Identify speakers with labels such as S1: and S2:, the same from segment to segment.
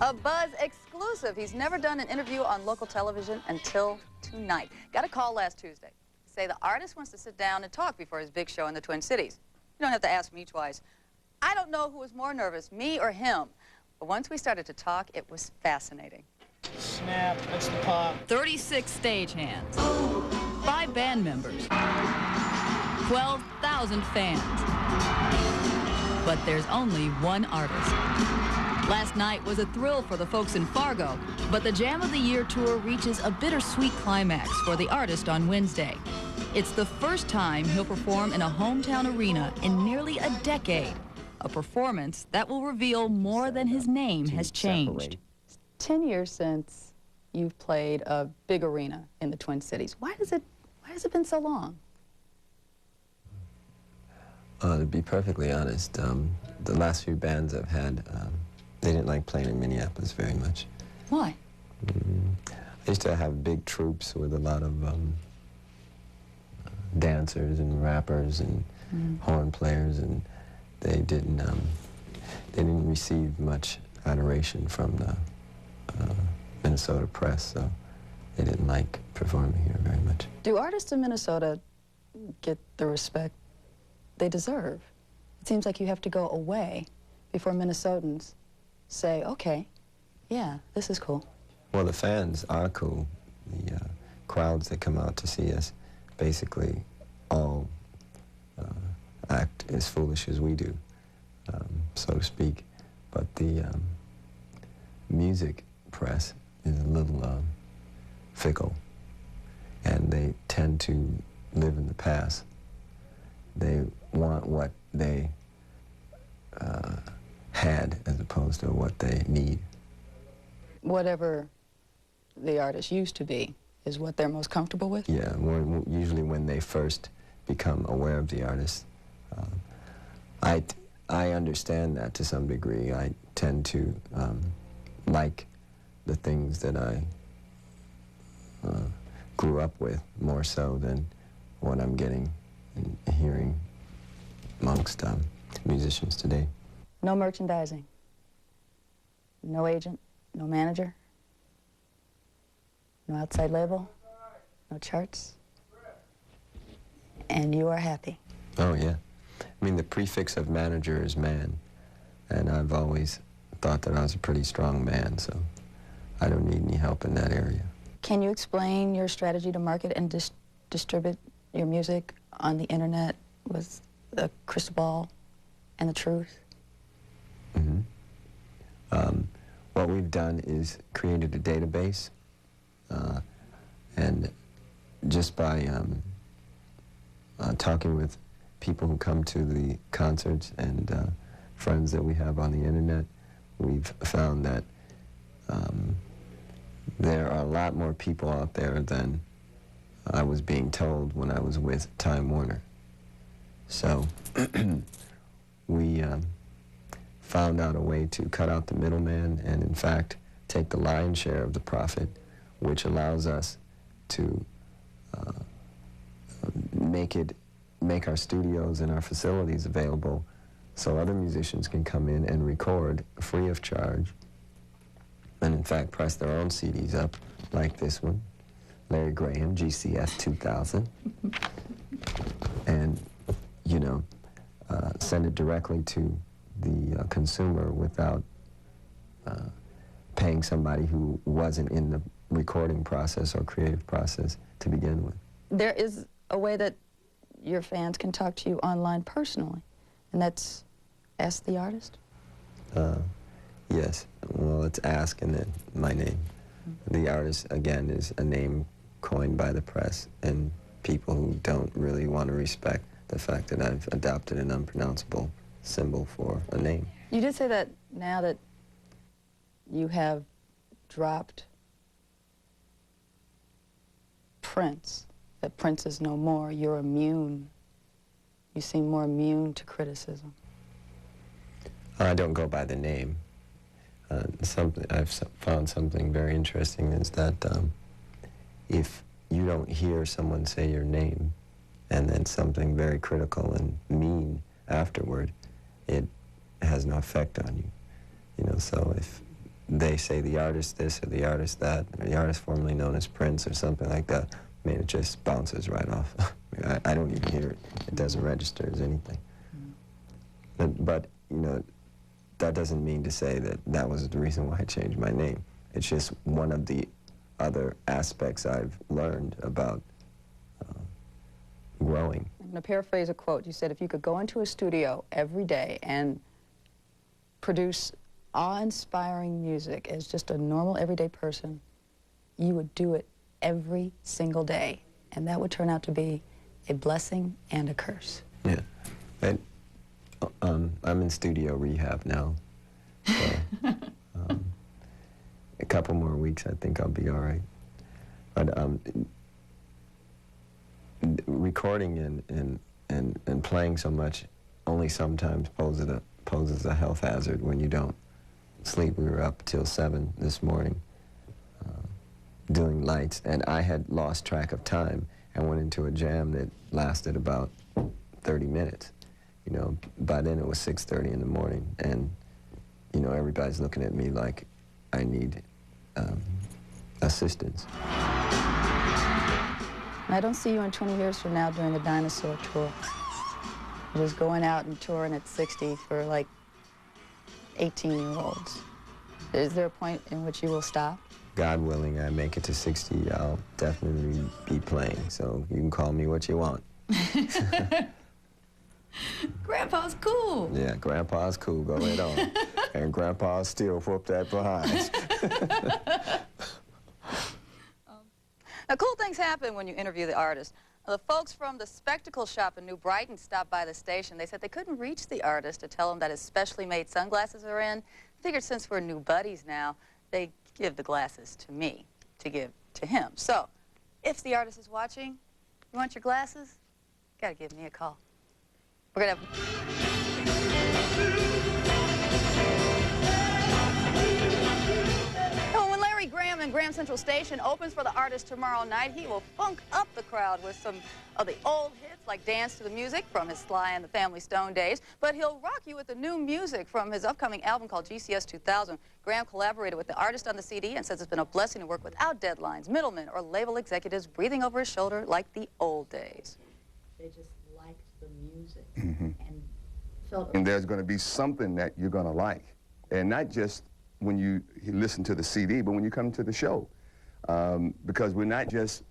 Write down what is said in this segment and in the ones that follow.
S1: A Buzz exclusive. He's never done an interview on local television until tonight. Got a call last Tuesday. Say the artist wants to sit down and talk before his big show in the Twin Cities. You don't have to ask me twice. I don't know who was more nervous, me or him. But once we started to talk, it was fascinating.
S2: Snap, that's the pop.
S3: 36 stagehands, 5 band members, 12,000 fans. But there's only one artist. Last night was a thrill for the folks in Fargo, but the Jam of the Year tour reaches a bittersweet climax for the artist on Wednesday. It's the first time he'll perform in a hometown arena in nearly a decade, a performance that will reveal more than his name has changed.
S1: 10 years since you've played a big arena in the Twin Cities. Why has it been so long?
S4: To be perfectly honest, the last few bands I've had, they didn't like playing in Minneapolis very much.
S1: Why?
S4: I used to have big troops with a lot of dancers and rappers and horn players, and they didn't receive much adoration from the Minnesota press, so they didn't like performing here very much.
S1: Do artists in Minnesota get the respect they deserve? It seems like you have to go away before Minnesotans say, okay, yeah, this is cool.
S4: Well, the fans are cool. The crowds that come out to see us basically all act as foolish as we do, so to speak. But the music press is a little fickle, and they tend to live in the past. They want what they had as opposed to what they need.
S1: Whatever the artist used to be is what they're most comfortable with?
S4: Yeah, usually when they first become aware of the artist. I understand that to some degree. I tend to like the things that I grew up with more so than what I'm getting and hearing amongst musicians today.
S1: No merchandising, no agent, no manager, no outside label, no charts, and you are happy.
S4: Oh, yeah. I mean, the prefix of manager is man, and I've always thought that I was a pretty strong man, so I don't need any help in that area.
S1: Can you explain your strategy to market and distribute your music on the internet with the crystal ball and the truth?
S4: What we've done is created a database, and just by talking with people who come to the concerts and friends that we have on the internet, we've found that there are a lot more people out there than I was being told when I was with Time Warner. So we found out a way to cut out the middleman and, in fact, take the lion's share of the profit, which allows us to make our studios and our facilities available so other musicians can come in and record free of charge and, in fact, press their own CDs up, like this one, Larry Graham, GCF 2000, and, you know, send it directly to the consumer without paying somebody who wasn't in the recording process or creative process to begin with.
S1: There is a way that your fans can talk to you online personally, and that's Ask the Artist?
S4: Yes. Well, it's Ask and then my name. The Artist, again, is a name coined by the press and people who don't really want to respect the fact that I've adopted an unpronounceable symbol for a name.
S1: You did say that now that you have dropped Prince, that Prince is no more, you're immune. You seem more immune to criticism.
S4: I don't go by the name. I've found something very interesting is that if you don't hear someone say your name and then something very critical and mean afterward, it has no effect on you. You know, so if they say the artist this or the artist that, or the artist formerly known as Prince or something like that, I mean, it just bounces right off. I don't even hear it. It doesn't register as anything. But, you know, that doesn't mean to say that that was the reason why I changed my name. It's just one of the other aspects I've learned about growing.
S1: I'm going to paraphrase a quote. You said if you could go into a studio every day and produce awe-inspiring music as just a normal, everyday person, you would do it every single day. And that would turn out to be a blessing and a curse.
S4: Yeah. And, I'm in studio rehab now. So, a couple more weeks, I think I'll be all right. But recording and playing so much only sometimes poses a health hazard when you don't sleep. We were up till 7 this morning doing lights, and I had lost track of time and went into a jam that lasted about 30 minutes. You know, by then it was 6:30 in the morning, and, you know, everybody's looking at me like I need assistance.
S1: I don't see you in 20 years from now during the Dinosaur Tour. Just going out and touring at 60 for, like, 18-year-olds. Is there a point in which you will stop?
S4: God willing, I make it to 60, I'll definitely be playing, so you can call me what you want.
S3: Grandpa's cool.
S4: Yeah, Grandpa's cool, go right on. And Grandpa still whoop that behind.
S1: Now, cool things happen when you interview the artist. The folks from the Spectacle Shop in New Brighton stopped by the station. They said they couldn't reach the artist to tell him that his specially made sunglasses are in. Figured since we're new buddies now, they give the glasses to me to give to him. So, if the artist is watching, you want your glasses? Gotta give me a call. We're gonna have... When Larry Graham in Graham Central Station opens for the artist tomorrow night, he will funk up the crowd with some of the old hits like Dance to the Music from his Sly and the Family Stone days, but he'll rock you with the new music from his upcoming album called GCS 2000. Graham collaborated with the artist on the CD and says it's been a blessing to work without deadlines, middlemen, or label executives breathing over his shoulder like the old days.
S5: They just liked the music
S6: and
S5: felt...
S6: And there's going to be something that you're going to like, and not just when you listen to the CD, but when you come to the show, because we're not just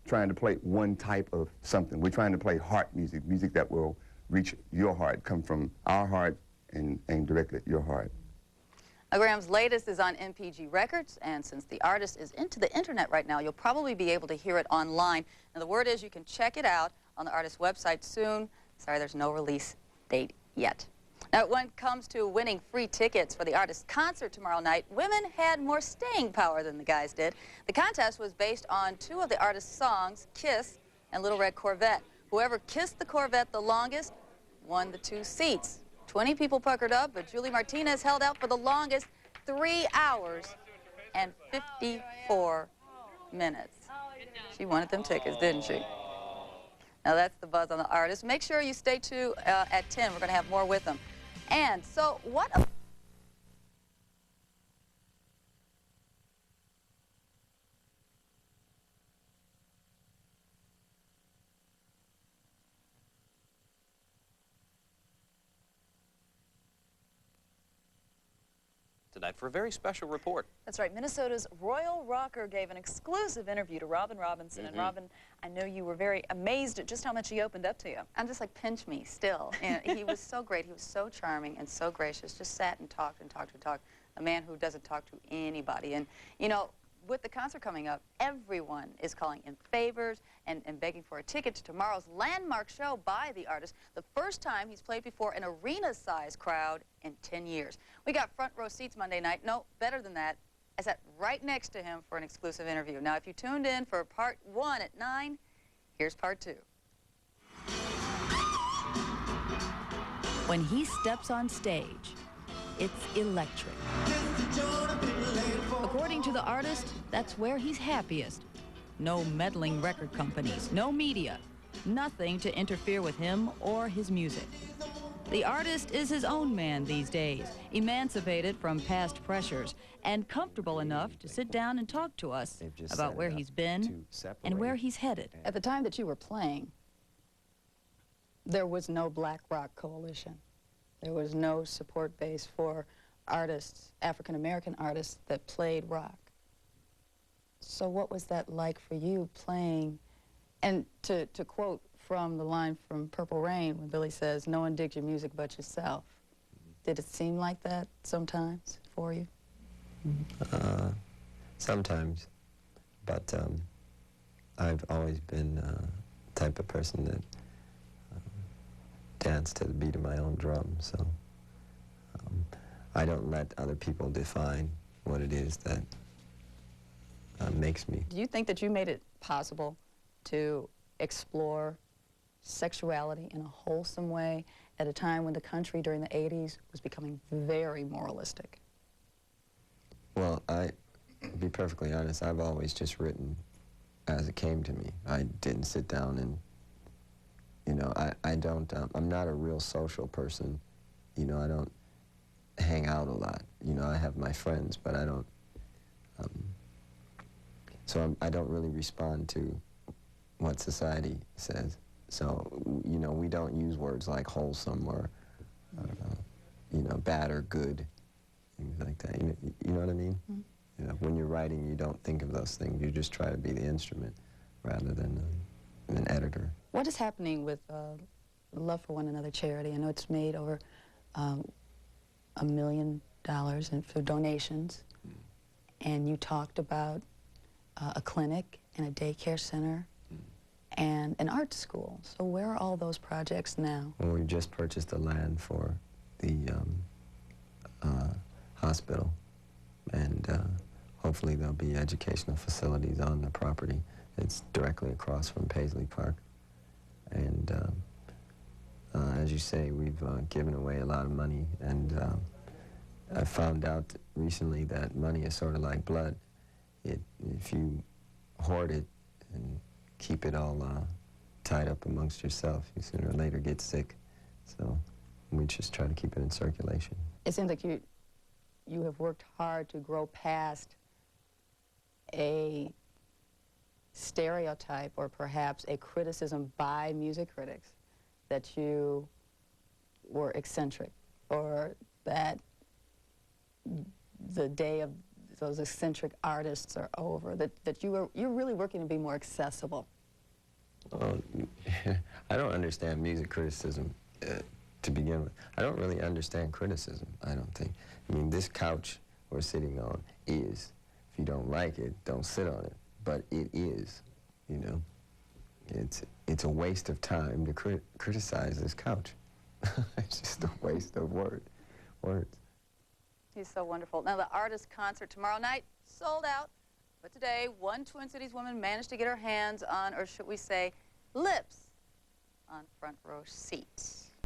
S6: trying to play one type of something. We're trying to play heart music, music that will reach your heart, come from our heart and directly at your heart.
S1: Now, Graham's latest is on MPG Records, and since the artist is into the internet right now, you'll probably be able to hear it online. And the word is you can check it out on the artist's website soon. Sorry, there's no release date yet. Now, when it comes to winning free tickets for the artist's concert tomorrow night, women had more staying power than the guys did. The contest was based on 2 of the artist's songs, Kiss and Little Red Corvette. Whoever kissed the Corvette the longest won the 2 seats. 20 people puckered up, but Julie Martinez held out for the longest, 3 hours and 54 minutes. She wanted them tickets, didn't she? Now, that's the buzz on the artist. Make sure you stay tuned at 10. We're going to have more with them. And so, what...
S7: Tonight for a very special report.
S8: That's right. Minnesota's Royal Rocker gave an exclusive interview to Robin Robinson. And Robin, I know you were very amazed at just how much he opened up to you.
S1: I'm just like, pinch me still. And he was so great. He was so charming and so gracious. Just sat and talked and talked and talked. A man who doesn't talk to anybody. And, you know, with the concert coming up, everyone is calling in favors and begging for a ticket to tomorrow's landmark show by the artist. The first time he's played before an arena-sized crowd in 10 years. We got front row seats Monday night. No, better than that. I sat right next to him for an exclusive interview. Now, if you tuned in for part 1 at 9, here's part 2.
S3: When he steps on stage, it's electric. According to the artist, that's where he's happiest. No meddling record companies, no media, nothing to interfere with him or his music. The artist is his own man these days, emancipated from past pressures, and comfortable enough to sit down and talk to us about where he's been and where he's headed.
S1: At the time that you were playing, there was no Black Rock Coalition. There was no support base for artists, African-American artists that played rock. So what was that like for you playing? And to quote from the line from Purple Rain when Billy says, "No one digs your music but yourself." Did it seem like that sometimes for you?
S4: Sometimes, but I've always been the type of person that dance to the beat of my own drum, so I don't let other people define what it is that makes me.
S1: Do you think that you made it possible to explore sexuality in a wholesome way at a time when the country during the 80s was becoming very moralistic?
S4: Well, to be perfectly honest, I've always just written as it came to me. I didn't sit down and, you know, I don't, I'm not a real social person. You know, I don't hang out a lot. You know, I have my friends, but I don't, so I don't really respond to what society says. So, you know, we don't use words like wholesome or, you know, bad or good, things like that. You know what I mean? Mm-hmm. You know, when you're writing, you don't think of those things. You just try to be the instrument rather than an editor.
S1: What is happening with Love for One Another charity? I know it's made over $1 million for donations, and you talked about a clinic and a daycare center and an art school. So where are all those projects now?
S4: Well, we just purchased the land for the hospital, and hopefully there'll be educational facilities on the property. It's directly across from Paisley Park. And as you say, we've given away a lot of money, and I found out recently that money is sort of like blood. If you hoard it and keep it all tied up amongst yourself, you sooner or later get sick. So we just try to keep it in circulation.
S1: It seems like you have worked hard to grow past a stereotype or perhaps a criticism by music critics that you were eccentric, or that the day of those eccentric artists are over, that you're really working to be more accessible.
S4: I don't understand music criticism to begin with. I don't really understand criticism, I don't think. I mean, this couch we're sitting on is, if you don't like it, don't sit on it. But it is, you know. It's a waste of time to criticize this couch. It's just a waste of words.
S1: He's so wonderful. Now, the artist concert tomorrow night, sold out. But today, one Twin Cities woman managed to get her hands on, or should we say, lips on front row seats.